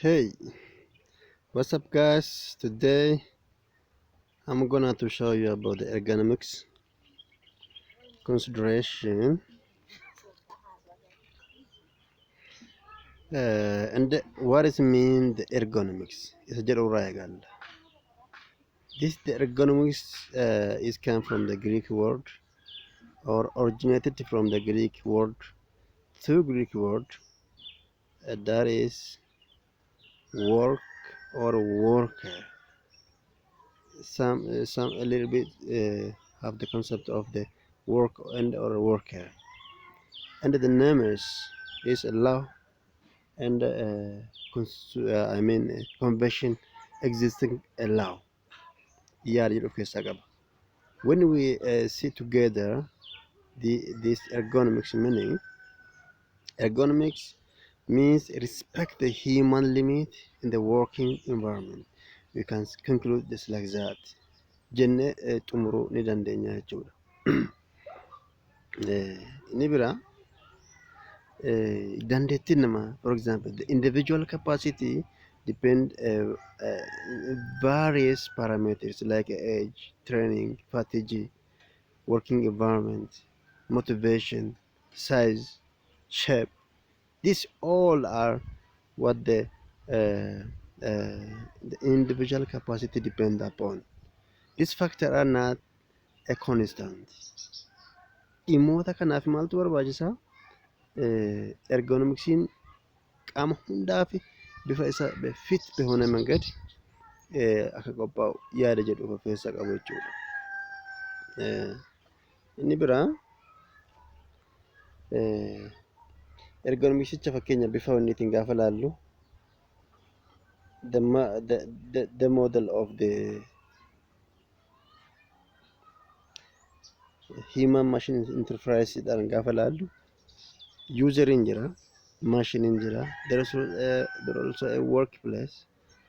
Hey, what's up guys? Today I'm gonna to show you about the ergonomics consideration and what is mean the ergonomics. Is a This the ergonomics is come from the Greek word or originated from the Greek word two Greek word that is work or worker. Some a little bit have the concept of the work and or worker. And the numbers is law and convention existing law. Yeah, when we see together this ergonomics meaning, ergonomics means respect the human limit in the working environment. We can conclude this like that. Jenne xumuruu ni dandeenya jechuudha. Inni biraa dandeettiin namaa, for example, the individual capacity depend various parameters like age, training, fatigue, working environment, motivation, size, shape. These all are what the individual capacity depend upon. These factors are not a constant. Dhimmoota kanaaf maaltu barbaachisaa? Ergonomiksiin qaama hundaaf bifa isa fit በሆነ መንገድ akka qophaa'u yaada jedhu of keessaa qabu jechuudha. Inni biraa ergonomisicha fakkeenya bifa wanniitiin gaafa laallu the model of the human machine interface dhaan gaafa laallu useriin jira, machiniin jira, there also a workplace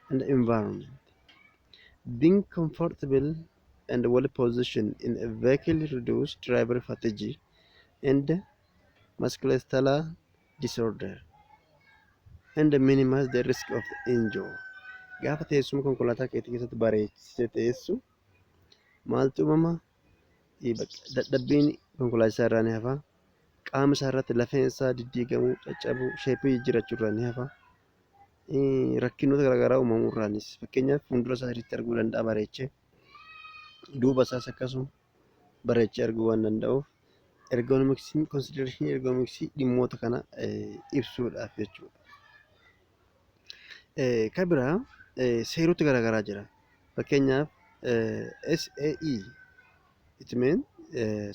and environment. Being comfortable and well positioned in a vehicle reduce driver fatigue and musculoskeletal disorder and minimize the risk of injury. Gaafa teessuma konkolaataa keetii keessatti bareechitee teessu maaltu uumama? Dadhabbiin konkolaachisaa irraa ni hafa. Qaama isaa irratti lafeen isaa diddiigamuu, caccabuu, sheepii jijjiirachuu irraa ni hafa. Rakkinoota garaagaraa uumamuu irraanis fakkeenyaaf fuuldura isaa sirriitti arguu danda'a bareechee, duuba isaas akkasuma bareechee arguu waan danda'uuf ergonomiksiin konsidereeshinii ergonomiksii dhimmoota kana ibsuudhaaf jechuudha. Kan biraa seerota garaagaraa jira. Fakkeenyaaf SAE it means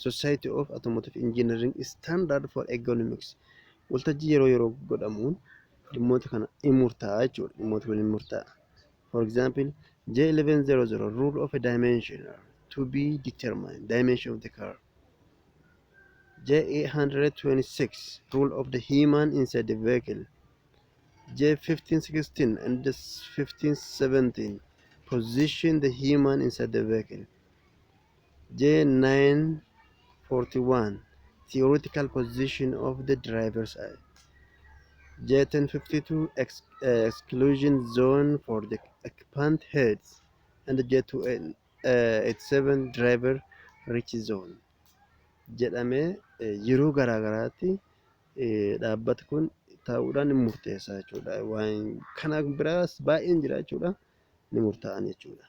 Society of Automotive Engineering Standard for Ergonomics. Waltajjii yeroo godhamuun dhimmoota kana in murtaa'a jechuudha. Dhimmoota kun in murtaa'a. For example, J1100 rule of a dimension to be determined, dimension of the car. J826 rule of the human inside the vehicle. J1516 and the 1517 position the human inside the vehicle. J941 theoretical position of the driver's eye. J1052 exclusion zone for the occupant heads and the J287 driver reach zone jedhamee yeroo garaagaraatti dhaabbati kun taa'uudhaan ni murteessa jechuudha. Waan kana biraas baay'een jira jechuudha, ni murtaa'an jechuudha.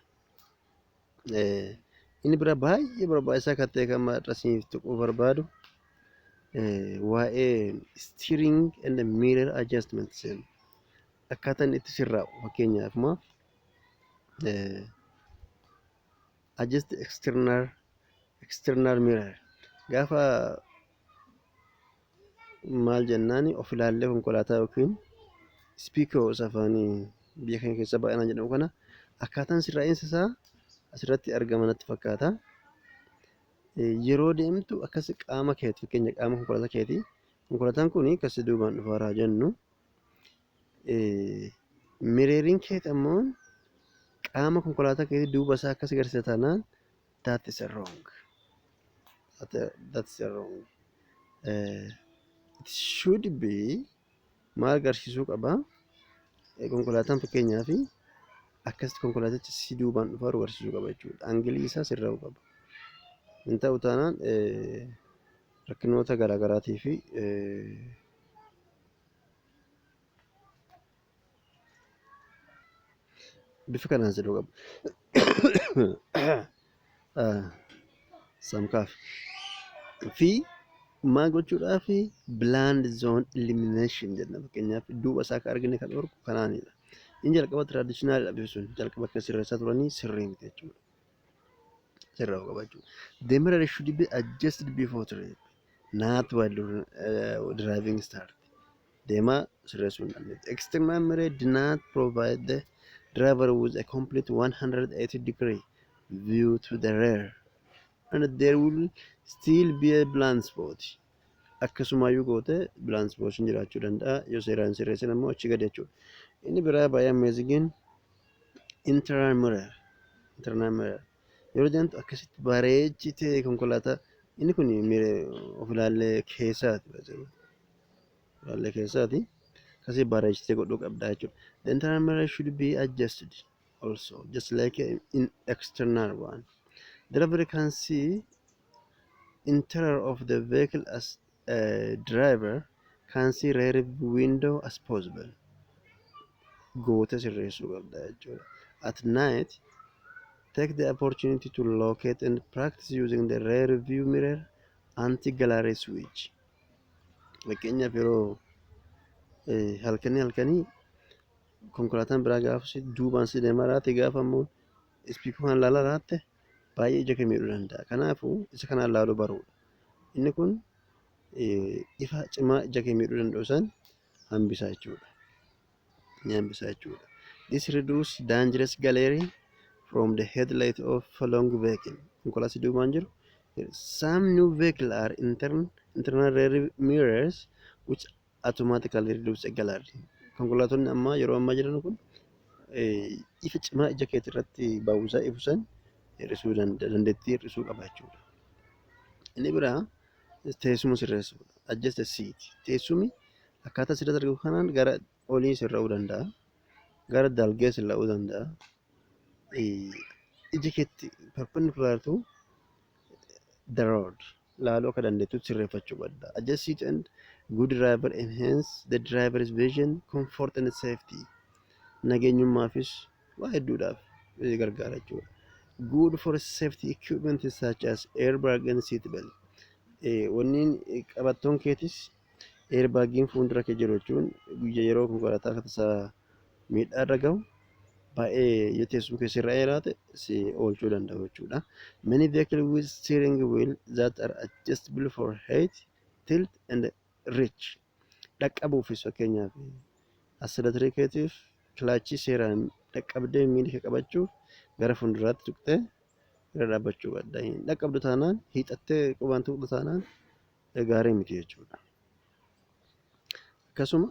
Inni bira baay'ee barbaachisaa kan ta'e kan maxxansiif tuquu barbaadu waa'ee steering and mirror adjustment akkaataan itti sirraa'u fakkeenyaaf adjust external mirror gaafa maal jennaani of ilaallee konkolaataa yookiin speakers afaanii biyya keenya keessa baay'inaan jedhamu kana akkaataan sirraa'insa isaa asirratti argama natti fakkaata. Yeroo deemtu akkas qaama keetii fakkeenya qaama konkolaataa keetii konkolaataan kun akkas duubaan dhufaaraa jennu mireeriin keetii ammoo qaama konkolaataa keetii duuba isaa akkas agarsiisa taanaan that is wrong. It should be maal agarsiisuu qaba? konkolaataan fakkeenyaaf akkasitti konkolaatichi si duubaan dhufaa barsiisuu qaba jechuudha. Aangilii isaa sirraa'uu qaba. Hin ta'u taanaan rakkinoota garaagaraatii fi bifa kanaan sirruu qaba. Samkaaf fi maal gochuudhaaf blind zone elimination jenna. Fakkeenyaaf duuba isaa akka argine kan dhorku kanaanidha. Inni jalqaba tradishinaal bifa sun jalqaba akka sirreessaa turanii sirrii miti jechuudha. Sirraa'uu qaba jechuudha. The mirror should be adjusted before trip, not while driving start. Deemaa sirreessuu hin dandeettu. External mirror do not provide the driver with a complete 180-degree view to the rear, and there will still be a blind spot. Akkasumayyuu goote blind spot jiraachuu danda'a. Yoo seeraan sirreessan immoo achi gadi jechuudha. Inni biraa baay'ee amazing internal mirror. Yeroo jedhamtu akkasitti bareechitee konkolaataa inni kun of ilaallee keessaati. Ilaallee keessaati. Akkasii bareechitee godhuu qabda jechuudha. The internal mirror should be adjusted also, just like in external one. The driver can see interior of the vehicle as a driver can see rear window as possible. Goote sirreessuu qabda jechuudha. At night, take the opportunity to locate and practice using the rear view mirror anti-glare switch. Fakkeenyaaf yeroo halkanii konkolaataan biraa gaafa duubaan si deemaa laate gaafa immoo ispiikii kan laalaa laatte baay'ee ija kee miidhuu danda'a. Kanaafuu isa kanaan laaluu baruudha. Inni kun ifa cimaa ija kee miidhuu danda'u san hambisaa jechuudha. This reduce dangerous glare from the headlight of a long vehicle. Konkolaataa duubaan jiru. Some new vehicles are internal rear mirrors which automatically reduce glare. Konkolaatonni ammaa yeroo ammaa jiran kun ifa cimaa ija keetii irratti baawusaa ibsan hir'isuu dandeettii hir'isuu qaba jechuudha. Inni biraa teessuma sirreessuudha. Adjust the seat. Teessumni akkaataa sirriitti argamu kanaan gara olii sirraa'uu danda'a. Gara dalgee sirraa'uu danda'a. Ija keetti perpendicular to the road laaluu akka dandeettu sirreeffachuu qabda. Adjust seat and good driver enhance the driver's vision, comfort and safety. Nageenyummaafis waa hedduudhaaf gargaara jechuudha. Good for safety equipment such as airbag and seat belt. Wanniin qabattoon keetis airbaggiin fuuldura kee jiru jechuun yeroo konkolaataa akka tasaa miidhaa irra gahu baay'ee yoo teessuma keessa irra laate si oolchuu danda'u jechuudha. Many vehicles with steering wheel that are adjustable for height, tilt and reach. Dhaqqabuufis fakkeenyaaf asirratti keetiif kilaachii seeraan dhaqqabdee miila qabachuuf gara fuulduraatti tuqxee irra dhaabbachuu qabda. Dhaqqabdu taanaan hiixattee qubaan tuqxu taanaan gaarii miti jechuudha. Akkasuma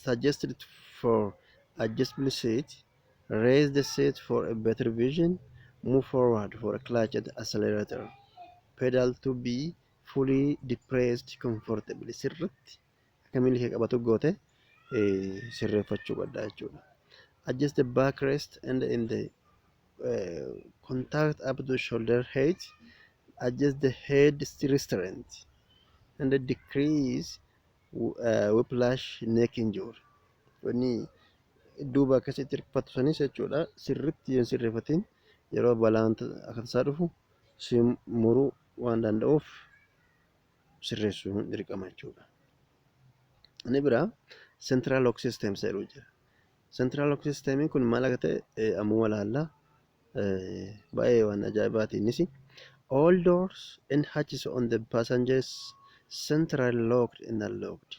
suggested for adjustable seat, raise the seat for a better vision, move forward for a clutch and accelerator, pedal to be fully depressed comfortably. Sirriitti akka miilli kee qabatu goote sirreeffachuu qabda jechuudha. Adjust the backrest and in the contact up to shoulder height. Adjust the head restraint and decrease whiplash neck injury. Wanni duuba akkasitti hirkifatu sanis jechuudha. Sirriitti yoo sirreeffatiin yeroo balaan akka tasaa dhufu si muruu waan danda'uuf sirreessuun dirqama jechuudha. Inni biraa central lock system jedhu jira. Central lock system kun maal akka ta'e ammoo ilaallaa baay'ee waan ajaa'ibaati innis. All doors and hatches on the passengers central locked and unlocked.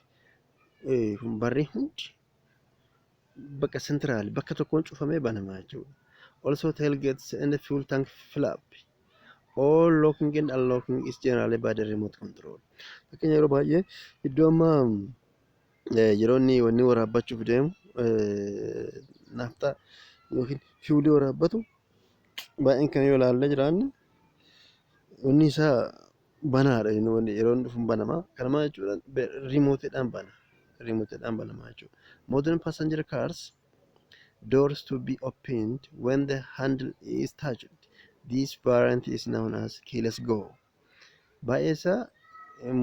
Barri hundi bakka central bakka tokkoon cufamee banamaa jechuudha. Also tailgates and fuel tank flap. All locking and unlocking is generally by the remote control. Fakkeenya yeroo baay'ee iddoo ammaa yeroo inni wanni waraabbachuuf deemu naaftaa yookiin fiwulii waraabbatu baay'een kan yoo ilaallee jiraanne wanni isaa banaadha. Yeroo inni dhufu banamaa. Kanuma jechuudha remoteedhaan banamaa jechuudha. Modern passenger cars doors to be opened when the handle is touched. This variant is known as keyless go. Baay'ee isaa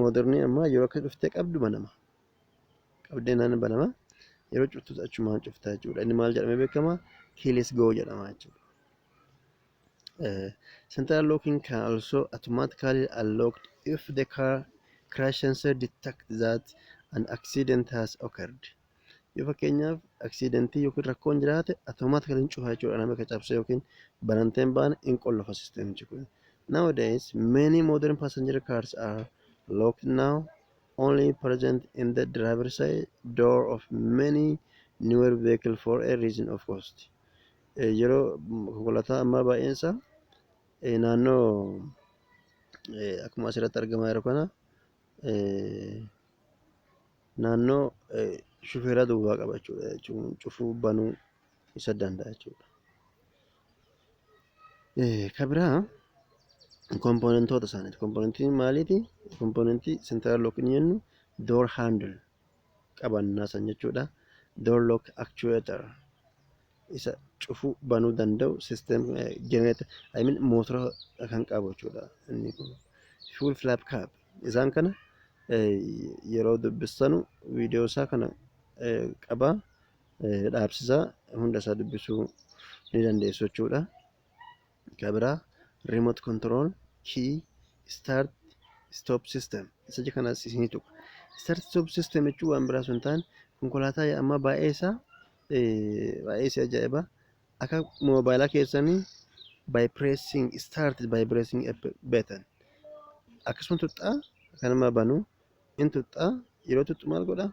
moodernii ammaa yeroo akka dhuftee qabdu banama. Qabdee naan banama. Yeroo cuftus achumaan cuftaa jechuudha. Inni maal jedhamee beekama? Keyless go jedhama jechuudha. Central locking can also automatically unlock if the car crash sensor detects that an accident has occurred. Yoo fakkeenyaaf aksidentii yookiin rakkoon jiraate automaatikali hin cufaa jechuudha. Nama cabse yookiin bananteen baane hin qollofa sisteemichi kun. Nowadays, many modern passenger cars are locked now, only present in the driver's side door of many newer vehicles for a reason of cost. Yeroo konkolaataa ammaa baay'een isaa naannoo akkuma asirratti argamaa jiru kana naannoo shufeeraa duwwaa qaba jechuudha jechuun cufuu banuu isa danda'a jechuudha. Kan biraa kompoonentoota isaaniiti. Kompoonentiin maaliiti? Kompoonentii central lock ni jennu door handle qabannaa san jechuudha. Door lock actuator isa cufuu banuu danda'u system generator I mean mootora kan qabu jechuudha. Inni kun fuel flap cap isaan kana yeroo dubbistanu viidiyoo isaa kana qabaa dhaabsisaa hunda isaa dubbisuu ni dandeessu jechuudha. Kan biraa remote control key start stop system isa kanas isin tuqa. Start stop system jechuun waan biraa sun ta'an konkolaataa amma baay'ee isaa ajaa'iba akka moobaayilaa keessanii by pressing start by pressing a button akkasuma tuxxaa kanama banuu in tuxxaa yeroo tuxxu maal godha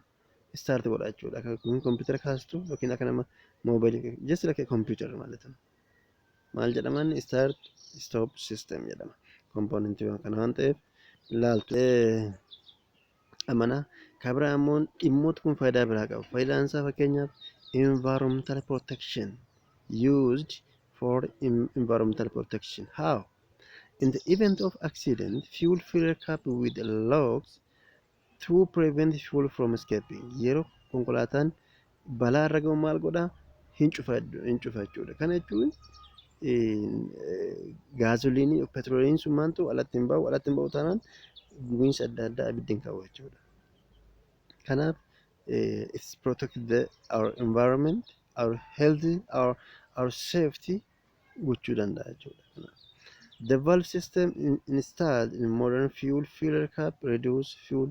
start godha jechuudha. Akka kompiitara kaastu yookiin akka nama moobaayilii just like a computer ማለት ነው. Maal jedhaman start stop system jedhama. Kompoonentiiwwan kana waan ta'eef ilaaltu amana kan biraa immoo dhimmoota kun faayidaa biraa qabu. Faayidaan isaa fakkeenyaaf environmental protection used for environmental protection. How? In the event of accident, fuel filler cap with locks to prevent fuel from escaping. Yeroo konkolaataan balaa irra gahu maal godha? Hin cufa jechuudha. Kana jechuun gaazoliinii petrooliin sun maantu alatti hin ba'u taanaan gubiinsa adda addaa abiddiin qabu jechuudha. Kanaaf it's protect our environment, our health, our safety gochuu danda'a jechuudha. The valve system installed in modern fuel filler cap reduce fuel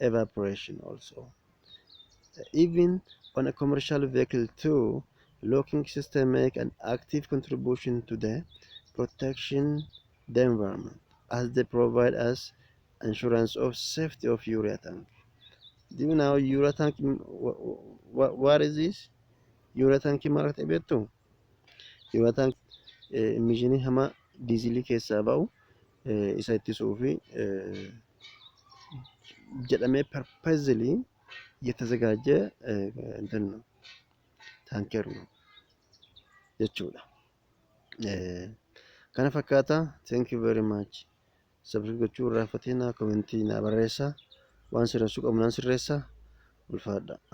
evaporation also. Even on a commercial vehicle too, locking system make an active contribution to the protection the environment as they provide us insurance of safety of urea tank. Do you know urea tank? What is this? Urea tank ማለት ቤቱ urea tank emishinii hama diizilii keessaa ba'u isa ittisuu fi jedhamee purposely የተዘጋጀ እንትን ነው ታንከር ነው jechuudha. Kana fakkaata. Thank you very much. Subscribe gochuu irraa fatina commentii na barreessa. Waan sirreessuu qabu nan sirreessa. Ulfaadha.